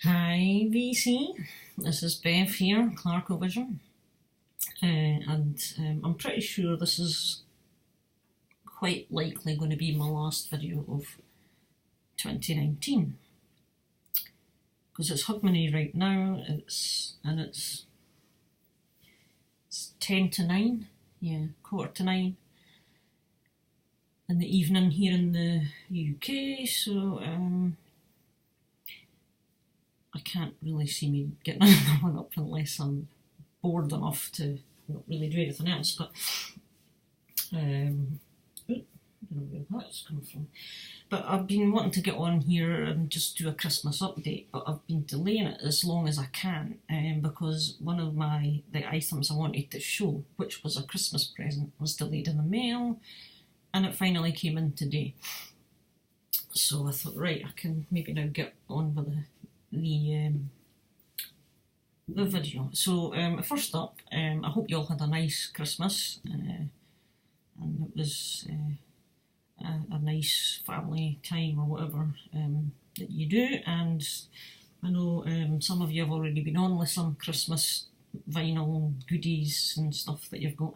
Hi VC, this is Bev here, Clarko Vision, and I'm pretty sure this is quite likely going to be my last video of 2019, because it's Hogmanay right now. It's 10 to 9, quarter to 9 in the evening here in the UK, so I can't really see me getting another one up unless I'm bored enough to not really do anything else. But I don't know where that's come from. But I've been wanting to get on here and just do a Christmas update, but I've been delaying it as long as I can, because one of the items I wanted to show, which was a Christmas present, was delayed in the mail, and it finally came in today. So I thought, right, I can maybe now get on with the video. So first up, I hope you all had a nice Christmas, and it was a nice family time or whatever that you do. And I know some of you have already been on with some Christmas vinyl goodies and stuff that you've got,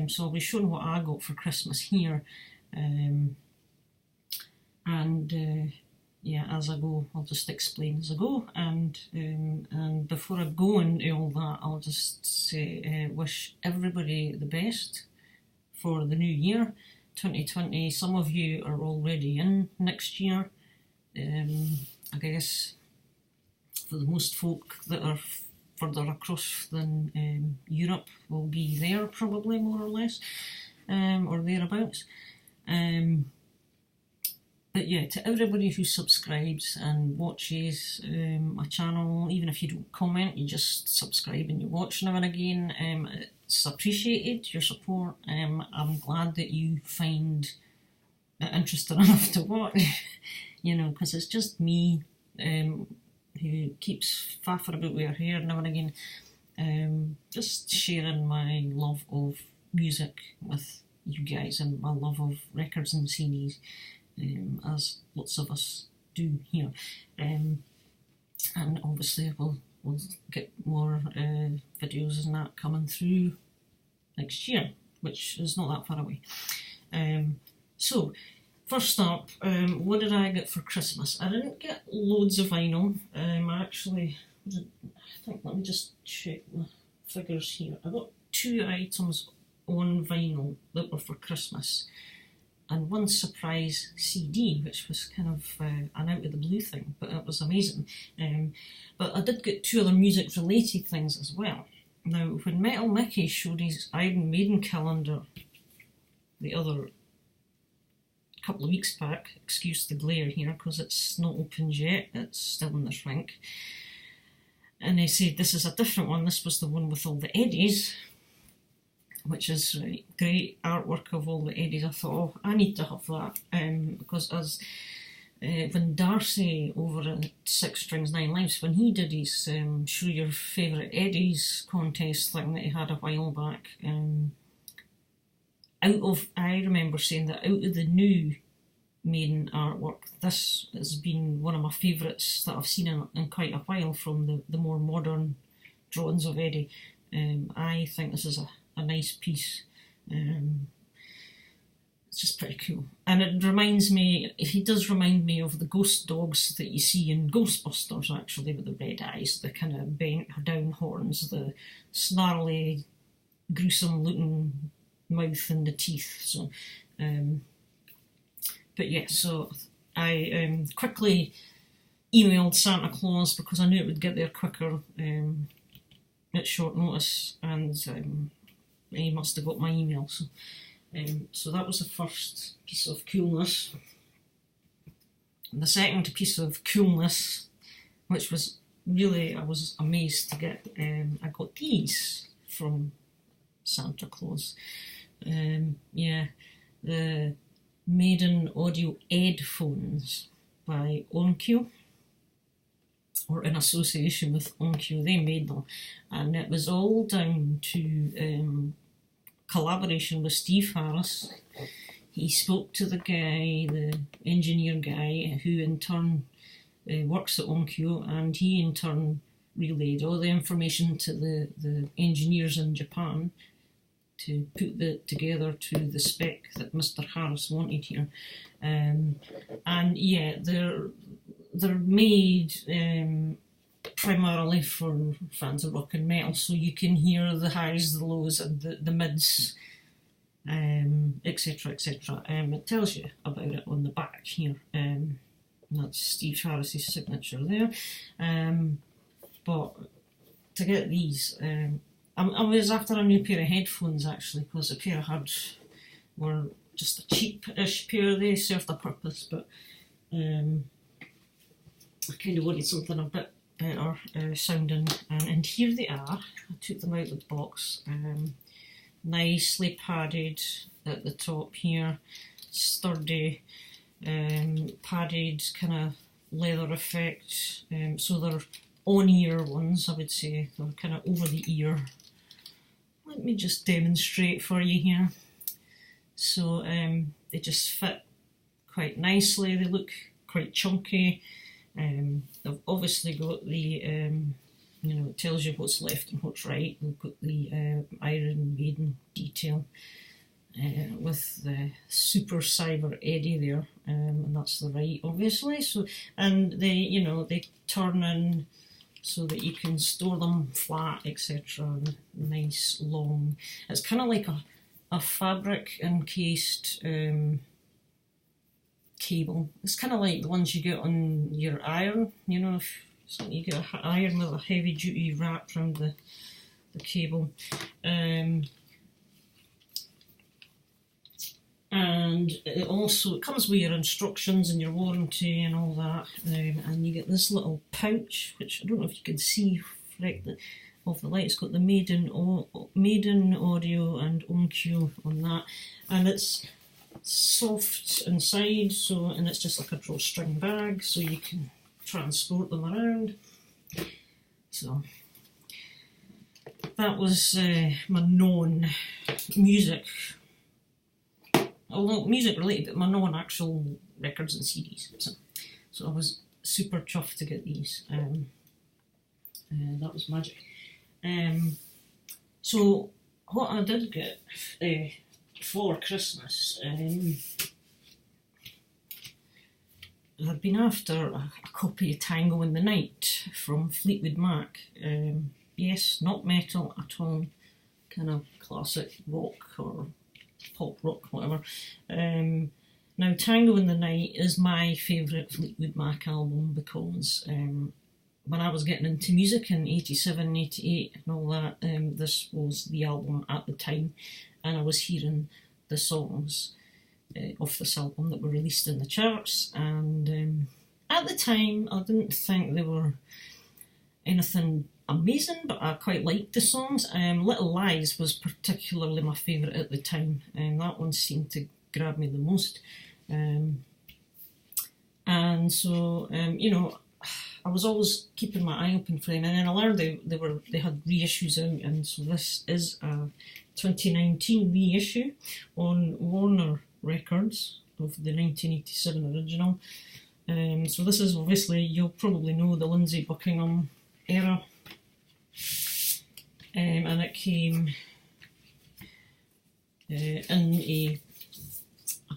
so I'll be showing what I got for Christmas here, as I go, I'll just explain as I go, and before I go into all that, I'll just say wish everybody the best for the new year, 2020. Some of you are already in next year. I guess for the most folk that are further across than Europe will be there probably, more or less, or thereabouts. But yeah, to everybody who subscribes and watches my channel, even if you don't comment, you just subscribe and you watch now and again, it's appreciated, your support. I'm glad that you find it interesting enough to watch, because it's just me who keeps faffing about with her hair now and again, just sharing my love of music with you guys and my love of records and CDs. As lots of us do here, and obviously we'll get more videos and that coming through next year, which is not that far away. So first up, what did I get for Christmas? I didn't get loads of vinyl. Let me just check the figures here. I got 2 items on vinyl that were for Christmas, and one surprise CD, which was kind of an out of the blue thing, but it was amazing. But I did get 2 other music related things as well. Now, when Metal Mickey showed his Iron Maiden calendar the other couple of weeks back, excuse the glare here because it's not opened yet, it's still in the shrink, and he said this is a different one, this was the one with all the Eddies, which is great artwork of all the Eddies. I thought, oh, I need to have that, because as when Darcy over at 6 Strings 9 Lives, when he did his show your favourite Eddies contest thing that he had a while back, I remember saying that out of the new Maiden artwork, this has been one of my favourites that I've seen in quite a while from the more modern drawings of Eddie. I think this is a nice piece. It's just pretty cool, and he does remind me of the ghost dogs that you see in Ghostbusters, actually, with the red eyes, the kind of bent down horns, the snarly, gruesome looking mouth and the teeth. So but yeah, so I quickly emailed Santa Claus because I knew it would get there quicker at short notice, and he must have got my email. So that was the first piece of coolness. And the second piece of coolness, which was really, I was amazed to get, I got these from Santa Claus. The Maiden Audio Headphones by Onkyo, or in association with Onkyo. They made them, and it was all down to collaboration with Steve Harris. He spoke to the guy, the engineer guy, who in turn works at Onkyo, and he in turn relayed all the information to the engineers in Japan to put it together to the spec that Mr. Harris wanted here. And yeah, they're made primarily for fans of rock and metal, so you can hear the highs, the lows, and the mids, etc., etc. It tells you about it on the back here. That's Steve Harris's signature there. But to get these, I was after a new pair of headphones actually, because the pair I had were just a cheap-ish pair. They served a purpose, but I kind of wanted something a bit better sounding. And here they are. I took them out of the box. Nicely padded at the top here, sturdy, padded kind of leather effect. So they're on-ear ones, I would say. They're kind of over the ear. Let me just demonstrate for you here. So they just fit quite nicely. They look quite chunky. They've obviously got the, it tells you what's left and what's right. They've got the Iron Maiden detail with the Super Cyber Eddie there, and that's the right, obviously. So, and they turn in so that you can store them flat, etc. Nice long. It's kind of like a fabric encased cable. It's kind of like the ones you get on your iron. If you get an iron with a heavy duty wrap around the cable. And it also comes with your instructions and your warranty and all that, and you get this little pouch, which I don't know if you can see off the light. It's got the Maiden Audio and Onkyo on that, and it's soft inside, and it's just like a drawstring bag, so you can transport them around. So that was my non-music. Although music related, but my non-actual records and CDs. So I was super chuffed to get these. That was magic. So what I did get for Christmas, I'd been after a copy of Tango in the Night from Fleetwood Mac. Yes, not metal at all, kind of classic rock or pop rock, whatever. Now, Tango in the Night is my favourite Fleetwood Mac album because when I was getting into music in 87, 88 and all that, this was the album at the time, and I was hearing the songs off this album that were released in the charts, and at the time I didn't think they were anything amazing, but I quite liked the songs. Little Lies was particularly my favourite at the time, and that one seemed to grab me the most. And so, I was always keeping my eye open for them, and then I learned they had reissues out, and so this is a 2019 reissue on Warner Records of the 1987 original. So this is obviously, you'll probably know, the Lindsay Buckingham era. And it came in a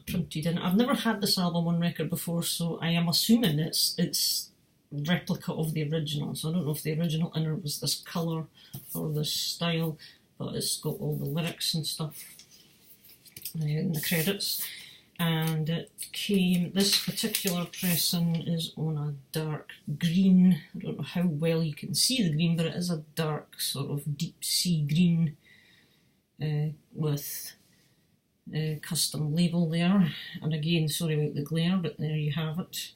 printed in. I've never had this album on record before, so I am assuming it's replica of the original. So I don't know if the original inner was this colour or this style, but it's got all the lyrics and stuff in the credits. And it came, this particular pressing is on a dark green. I don't know how well you can see the green, but it is a dark sort of deep sea green with a custom label there. And again, sorry about the glare, but there you have it.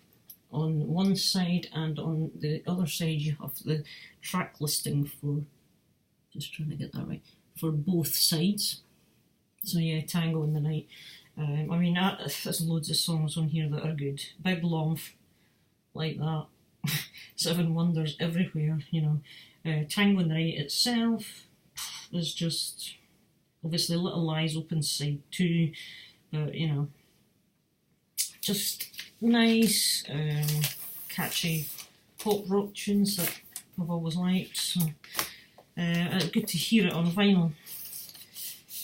On one side, and on the other side you have the track listing for, just trying to get that right, for both sides. So yeah, Tango in the Night. There's loads of songs on here that are good. Big Long, like that. Seven Wonders everywhere, Tango in the Night itself is just, obviously Little Lies open side too, but just nice, catchy pop rock tunes that I've always liked. So it's good to hear it on vinyl.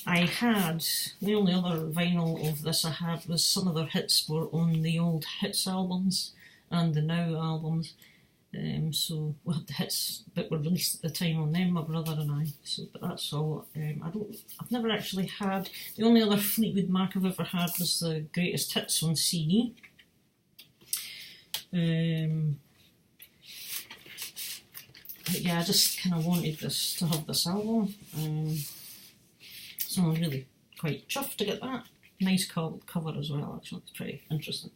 The only other vinyl of this I had was some of their hits were on the old Hits albums and the Now albums. So we had the hits that were released at the time on them, my brother and I. So, but that's all. I've never actually had. The only other Fleetwood Mac I've ever had was the Greatest Hits on CD. But yeah, I just kind of wanted to have this album. So I'm really quite chuffed to get that. Nice cover as well, actually. It's pretty interesting.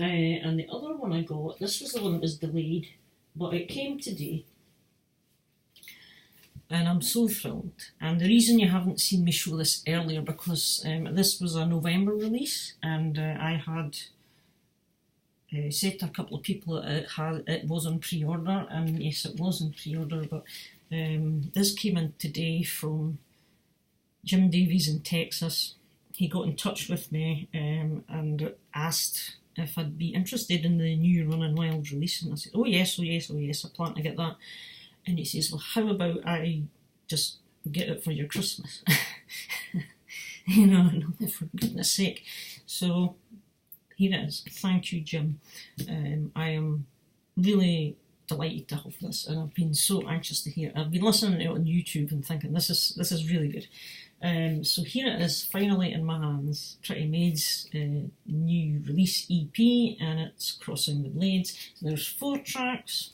And the other one I got, this was the one that was delayed, but it came today. And I'm so thrilled. And the reason you haven't seen me show this earlier, because this was a November release, and I had said to a couple of people that it was on pre-order, and yes, it was on pre-order, but this came in today from Jim Davies in Texas. He got in touch with me and asked if I'd be interested in the new Running Wilde release, and I said, oh yes, I plan to get that. And he says, well, how about I just get it for your Christmas? For goodness sake. So here it is. Thank you, Jim. I am really delighted to have this, and I've been so anxious to hear it. I've been listening to it on YouTube and thinking this is really good. So here it is, finally in my hands. Pretty Maid's new release EP, and it's Crossing the Blades. So there's 4 tracks,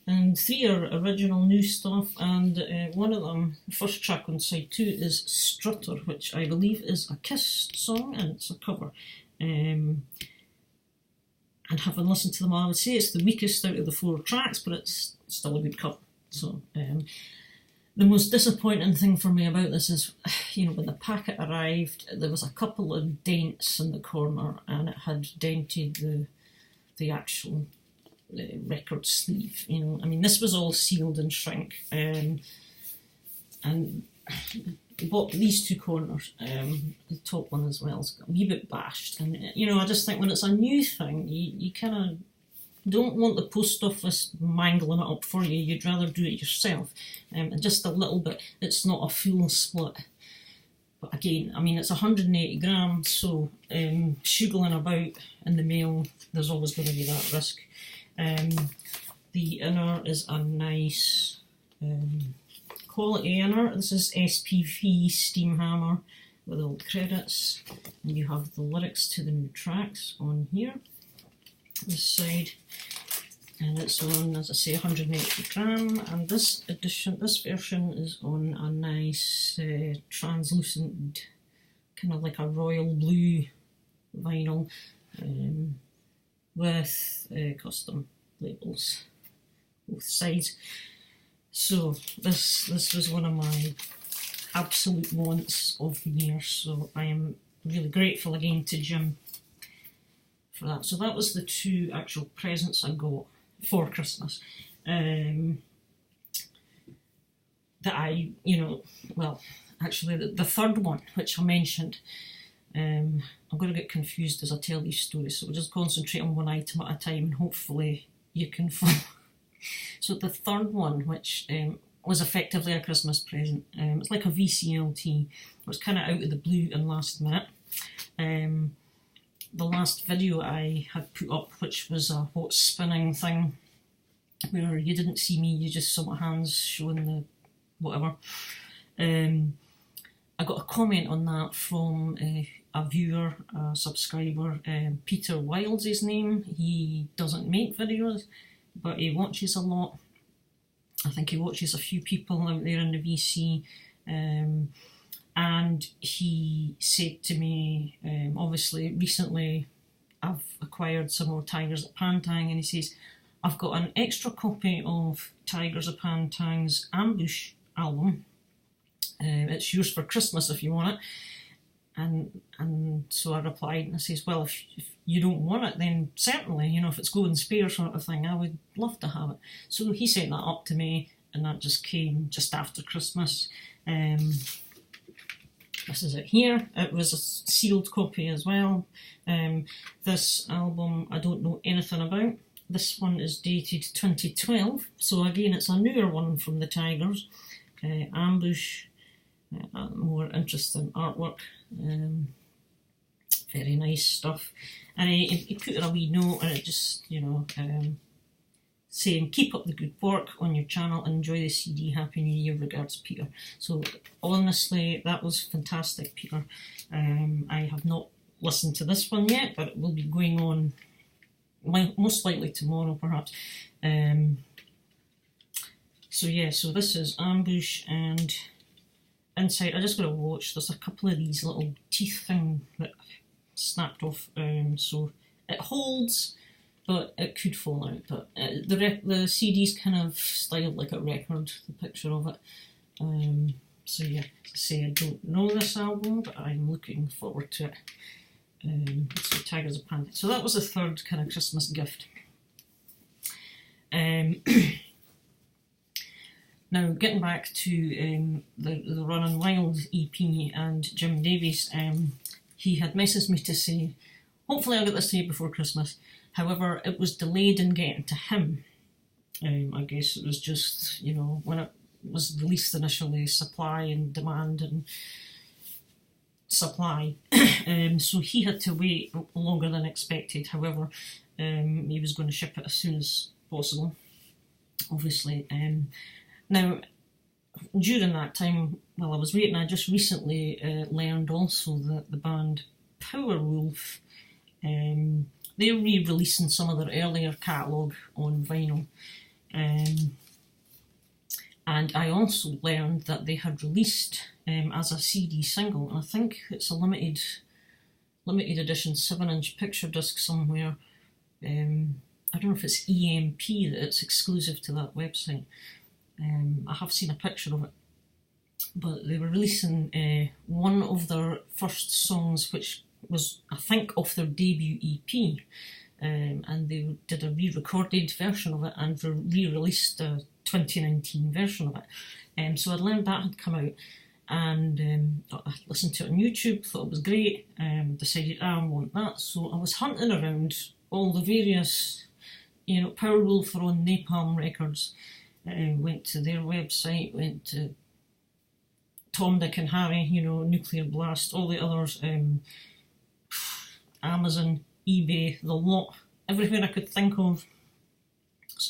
and 3 are original new stuff, and one of them, the first track on side 2, is Strutter, which I believe is a Kiss song, and it's a cover. And having listened to them all, I would say it's the weakest out of the 4 tracks, but it's still a good cover. So the most disappointing thing for me about this is, when the packet arrived, there was a couple of dents in the corner, and it had dented the actual record sleeve. This was all sealed in shrink, and but these 2 corners, the top one as well, has got a wee bit bashed, and I just think when it's a new thing, you kind of don't want the post office mangling it up for you. You'd rather do it yourself, and just a little bit. It's not a full split, but again, it's 180 grams, so shuggling about in the mail, there's always going to be that risk. The inner is a nice quality inner. This is SPV Steam Hammer with all the credits, and you have the lyrics to the new tracks on here, this side, and it's on, as I say, 180 gram, and this version is on a nice translucent, kind of like a royal blue vinyl, with custom labels both sides. So this was one of my absolute wants of the year, so I am really grateful again to Jim for that. So that was the 2 actual presents I got for Christmas. That I, actually the 3rd one, which I mentioned, I'm going to get confused as I tell these stories, so we'll just concentrate on one item at a time, and hopefully you can follow. So the 3rd one, which was effectively a Christmas present, it's like a VCLT. It was kind of out of the blue and last minute. The last video I had put up, which was a hot spinning thing, where you didn't see me, you just saw my hands showing the whatever. I got a comment on that from a viewer, a subscriber, Peter Wilde's his name. He doesn't make videos, but he watches a lot. I think he watches a few people out there in the VC, and he said to me, obviously recently I've acquired some more Tigers at Pantang, and he says, I've got an extra copy of Tigers of Pantang's Ambush album. It's yours for Christmas if you want it. And so I replied and I says, well, if you don't want it, then certainly, if it's going spare sort of thing, I would love to have it. So he sent that up to me, and that just came just after Christmas. this is it here. It was a sealed copy as well. This album I don't know anything about. This one is dated 2012, so again it's a newer one from the Tigers. Ambush, more interesting artwork, very nice stuff. And he put in a wee note, and it just, saying, keep up the good work on your channel and enjoy the CD. Happy New Year, regards, Peter. So honestly, that was fantastic, Peter. I have not listened to this one yet, but it will be going on most likely tomorrow, perhaps. So yeah, so this is Ambush, and inside, I just got to watch, there's a couple of these little teeth thing that snapped off, so it holds, but it could fall out. But the CD's kind of styled like a record, the picture of it. So yeah, as I say, I don't know this album, but I'm looking forward to it. So Tigers of Panic. So that was the third kind of Christmas gift. Now, getting back to the Running Wilde EP and Jim Davies, he had messaged me to say, hopefully I'll get this to you before Christmas. However, it was delayed in getting to him. I guess it was just, when it was released initially, supply and demand and supply. So he had to wait longer than expected. However, he was going to ship it as soon as possible, obviously. Now, during that time, while I was waiting, I just recently learned also that the band Powerwolf, they're re-releasing some of their earlier catalogue on vinyl. And I also learned that they had released as a CD single, and I think it's a limited edition 7-inch picture disc somewhere. I don't know if it's EMP, that it's exclusive to that website. I have seen a picture of it, but they were releasing one of their first songs, which was, I think, off their debut EP, and they did a re-recorded version of it and re-released a 2019 version of it. So I'd learned that had come out, and I listened to it on YouTube, thought it was great, decided I want that. So I was hunting around all the various, Powerwolf are on Napalm Records. Went to their website, went to Tom, Dick and Harry, Nuclear Blast, all the others, Amazon, eBay, the lot, everywhere I could think of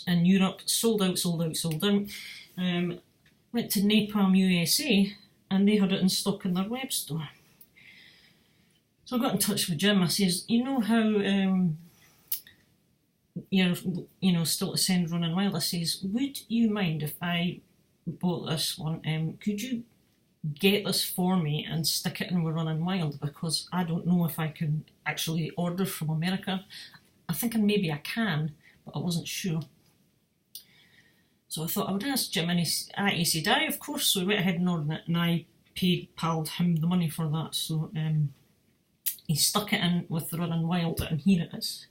in Europe, sold out. Went to Napalm USA, and they had it in stock in their web store. So I got in touch with Jim. I says, you know how you're, still to send Running Wild? I says, would you mind if I bought this one? Could you get this for me and stick it in with Running Wild? Because I don't know if I can actually order from America. I'm thinking maybe I can, but I wasn't sure. So I thought I would ask Jim, and he said, aye, of course. So we went ahead and ordered it, and I PayPal'd him the money for that. So he stuck it in with the Running Wild, and here it is.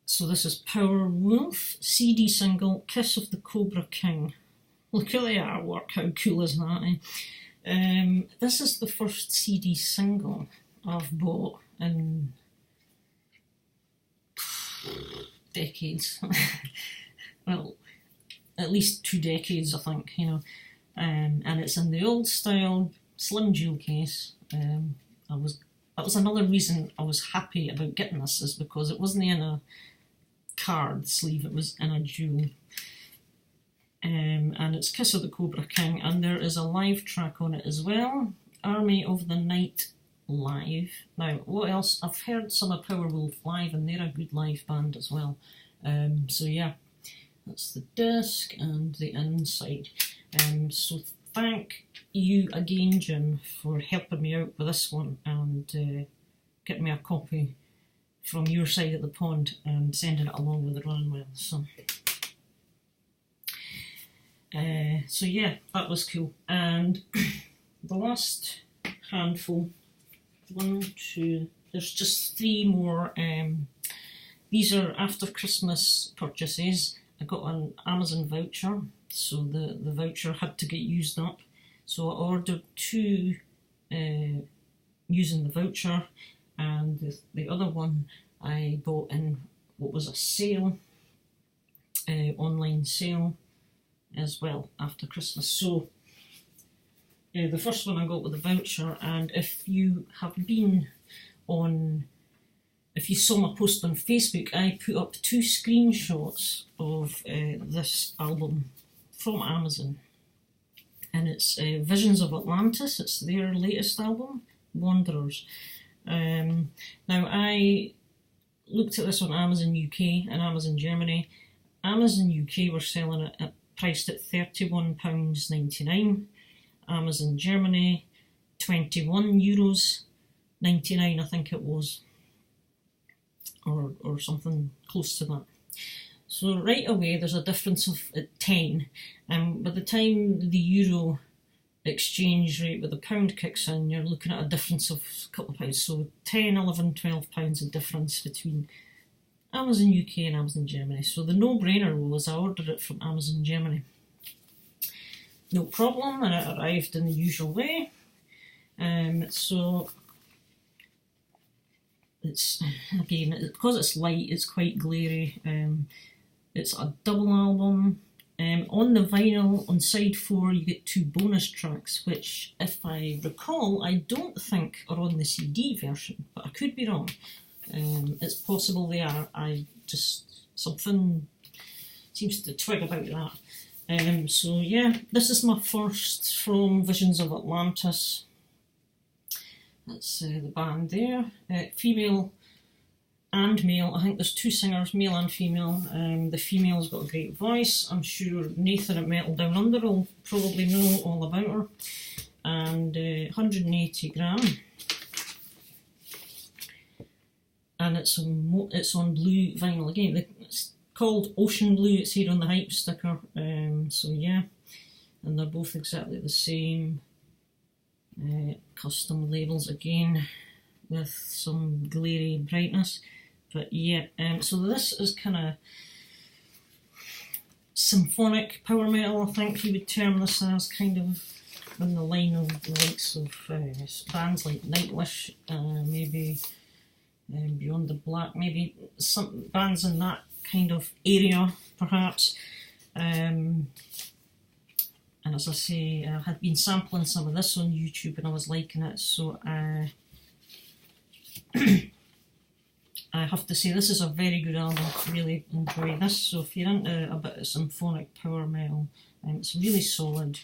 So this is Powerwolf, CD single, Kiss of the Cobra King. Look at the artwork, how cool is that, eh? This is the first CD single I've bought in decades. Well, at least 2 decades, I think, and it's in the old style slim jewel case. That was another reason I was happy about getting this, is because it wasn't in a card sleeve, it was in a jewel. And it's Kiss of the Cobra King, and there is a live track on it as well, Army of the Night live. Now, what else? I've heard some of Powerwolf live, and they're a good live band as well. So yeah, that's the disc and the inside. So thank you again, Jim, for helping me out with this one and getting me a copy from your side of the pond and sending it along with the Running Wild. So yeah, that was cool. And the last handful, 1, 2, there's just 3 more. These are after Christmas purchases. I got an Amazon voucher, so the voucher had to get used up. So I ordered two using the voucher, and the other one I bought in what was a sale, online sale as well after Christmas. So the first one I got with the voucher, and if you saw my post on Facebook, I put up 2 screenshots of this album from Amazon, and it's Visions of Atlantis. It's their latest album, Wanderers. Now I looked at this on Amazon UK and Amazon Germany. Amazon UK were selling it priced at £31.99. Amazon Germany, €21.99, I think it was, or something close to that. So right away there's a difference of 10, and by the time the euro exchange rate with the pound kicks in, you're looking at a difference of a couple of pounds. So 10, 11, 12 pounds of difference between Amazon UK and Amazon Germany. So the no-brainer was I ordered it from Amazon Germany. No problem, and it arrived in the usual way. So it's, again, because it's light, it's quite glary. It's a double album. On the vinyl, on side 4, you get 2 bonus tracks, which, if I recall, I don't think are on the CD version, but I could be wrong. It's possible they are. Something seems to twig about that. So yeah, this is my first from Visions of Atlantis. That's the band there. Female and male. I think there's 2 singers, male and female. The female's got a great voice. I'm sure Nathan at Metal Down Under will probably know all about her. And 180 gram. And it's on blue vinyl again. It's called Ocean Blue. It's here on the hype sticker. So yeah, and they're both exactly the same. Custom labels again with some glary brightness. But yeah, so this is kind of symphonic power metal, I think you would term this as, kind of in the line of the likes of bands like Nightwish, maybe Beyond the Black, maybe some bands in that kind of area, perhaps. And as I say, I had been sampling some of this on YouTube and I was liking it, so I have to say this is a very good album. I really enjoy this. So if you're into a bit of symphonic power metal, it's really solid.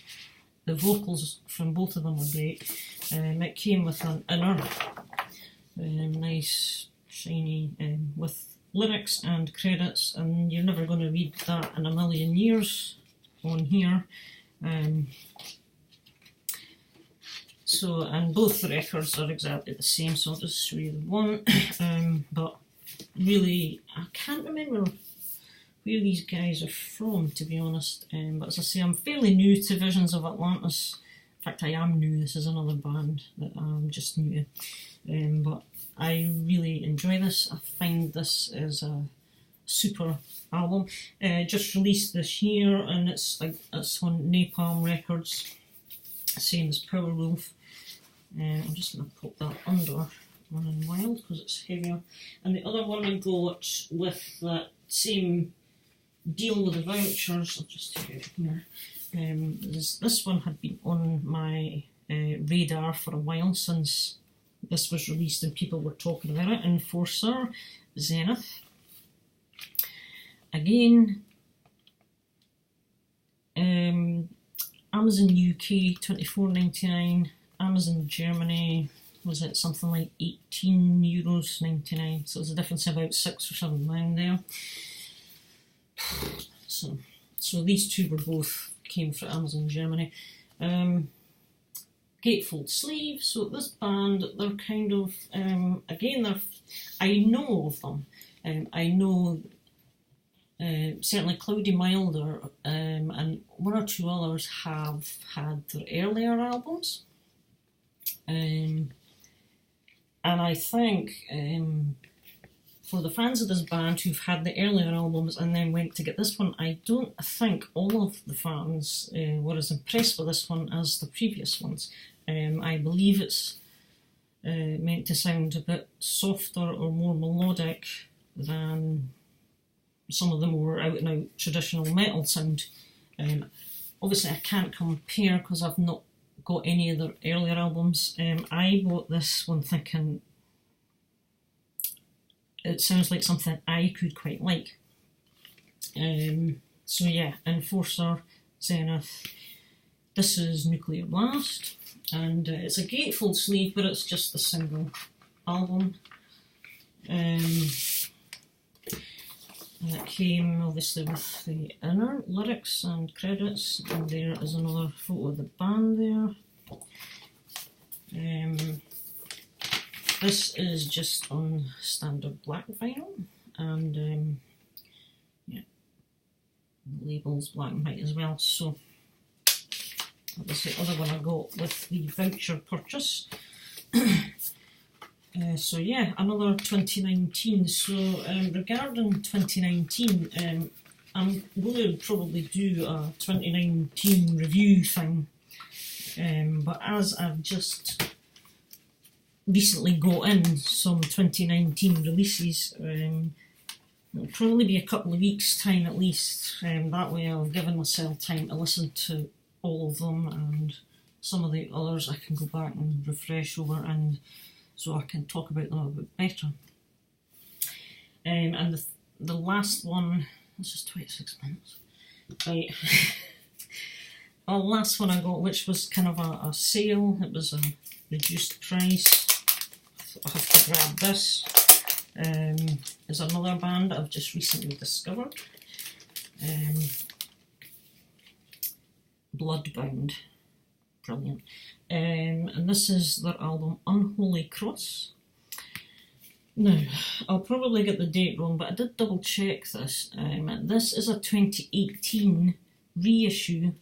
The vocals from both of them are great. It came with an inner, nice, shiny, with lyrics and credits, and you're never going to read that in a million years on here. And both the records are exactly the same, so I'll just show you the one. But really, I can't remember where these guys are from, to be honest. But as I say, I'm fairly new to Visions of Atlantis. In fact, I am new. This is another band that I'm just new to. But I really enjoy this. I find this is a super album. Just released this year, and it's on Napalm Records, same as Powerwolf. I'm just going to pop that under one in Wilde because it's heavier. And the other one I got with that same deal with the vouchers, I'll just take it here. This one had been on my radar for a while since this was released and people were talking about it. Enforcer, Zenith. Again, Amazon UK £24.99, Amazon Germany was it something like €18.99, so there's a difference of about £6 or £7 there. So these two came from Amazon Germany. Gatefold sleeve. So this band, they're kind of again, I know of them. I know. Certainly Cloudy Milder and one or two others have had their earlier albums, and I think for the fans of this band who've had the earlier albums and then went to get this one, I don't think all of the fans were as impressed with this one as the previous ones. I believe it's meant to sound a bit softer or more melodic than some of the more out-and-out traditional metal sound. Obviously I can't compare because I've not got any of their earlier albums. I bought this one thinking it sounds like something I could quite like. So yeah, Enforcer, Zenith. This is Nuclear Blast, and it's a gatefold sleeve, but it's just a single album. And it came obviously with the inner lyrics and credits, and there is another photo of the band there. This is just on standard black vinyl, and yeah, labels black and white as well. So that was the other one I got with the voucher purchase. So yeah, another 2019. So regarding 2019, I'm going to probably do a 2019 review thing, but as I've just recently got in some 2019 releases, it'll probably be a couple of weeks time at least. That way I've given myself time to listen to all of them, and some of the others I can go back and refresh over, and so I can talk about them a bit better. And the last one, this is 26 minutes. Right. The last one I got, which was kind of a sale, it was a reduced price. I have to grab this. Is another band I've just recently discovered. Bloodbound. Brilliant. And this is their album Unholy Cross. Now, I'll probably get the date wrong, but I did double check this. This is a 2018 reissue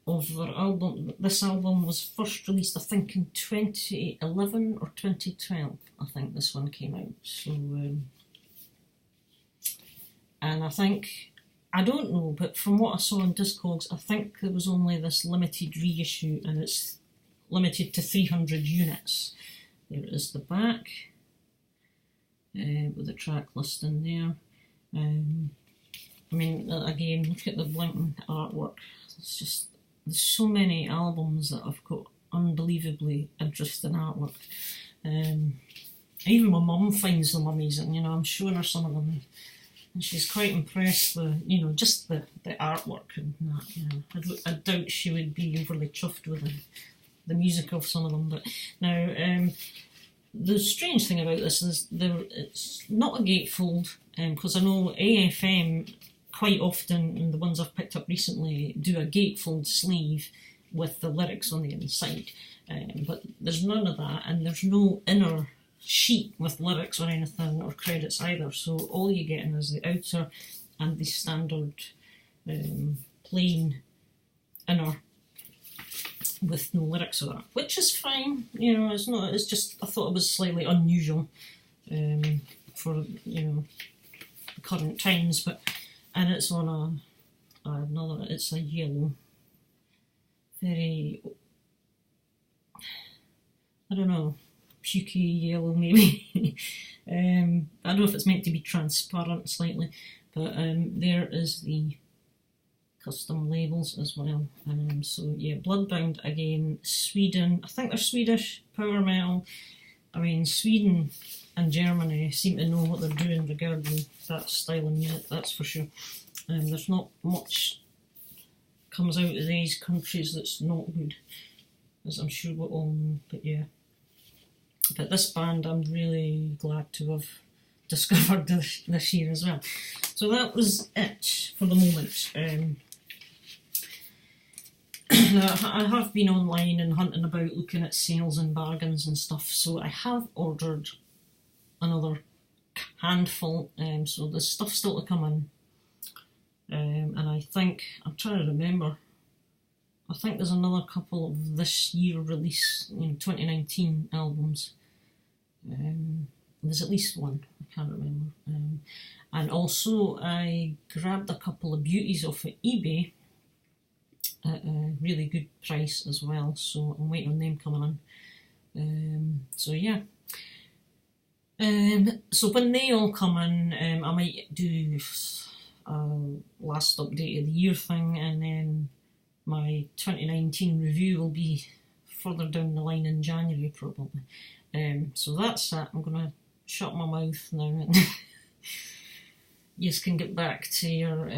of their album. This album was first released, I think, in 2011 or 2012. I think this one came out. So, and I think, I don't know, but from what I saw on Discogs, I think there was only this limited reissue, and it's limited to 300 units. There is the back, with the track list in there. I mean, again, look at the blinking artwork. It's just, there's so many albums that I've got unbelievably interesting artwork. Even my mum finds them amazing, you know, I'm showing her some of them, and she's quite impressed with, you know, just the artwork and that, you know. I doubt she would be overly chuffed with the music of some of them, but now, the strange thing about this is it's not a gatefold, because I know AFM quite often, and the ones I've picked up recently, do a gatefold sleeve with the lyrics on the inside, but there's none of that, and there's no inner sheet with lyrics or anything or credits either, so all you're getting is the outer and the standard plain inner with no lyrics or that, which is fine, you know. It's not, it's just, I thought it was slightly unusual for, you know, the current times, but, and it's on another, it's a yellow, very, I don't know, pukey yellow maybe. I don't know if it's meant to be transparent slightly, but there is the custom labels as well. So yeah, Bloodbound again, Sweden. I think they're Swedish power metal. I mean, Sweden and Germany seem to know what they're doing regarding that style of music, that's for sure. There's not much comes out of these countries that's not good, as I'm sure we all know, but yeah. But this band I'm really glad to have discovered this year as well. So that was it for the moment. Now, I have been online and hunting about looking at sales and bargains and stuff, so I have ordered another handful, so there's stuff still to come in. And I think, I'm trying to remember, I think there's another couple of this year release, 2019 albums. There's at least one, I can't remember. And also I grabbed a couple of beauties off of eBay at a really good price as well, so I'm waiting on them coming in. So yeah. So when they all come in, I might do a last update of the year thing, and then my 2019 review will be further down the line in January probably. So that's it. I'm going to shut my mouth now and you can get back to your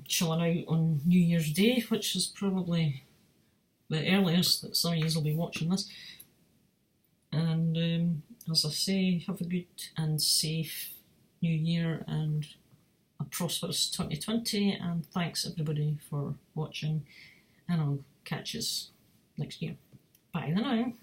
chilling out on New Year's Day, which is probably the earliest that some of you will be watching this. And as I say, have a good and safe New Year and a prosperous 2020, and thanks everybody for watching, and I'll catch you next year. Bye then now.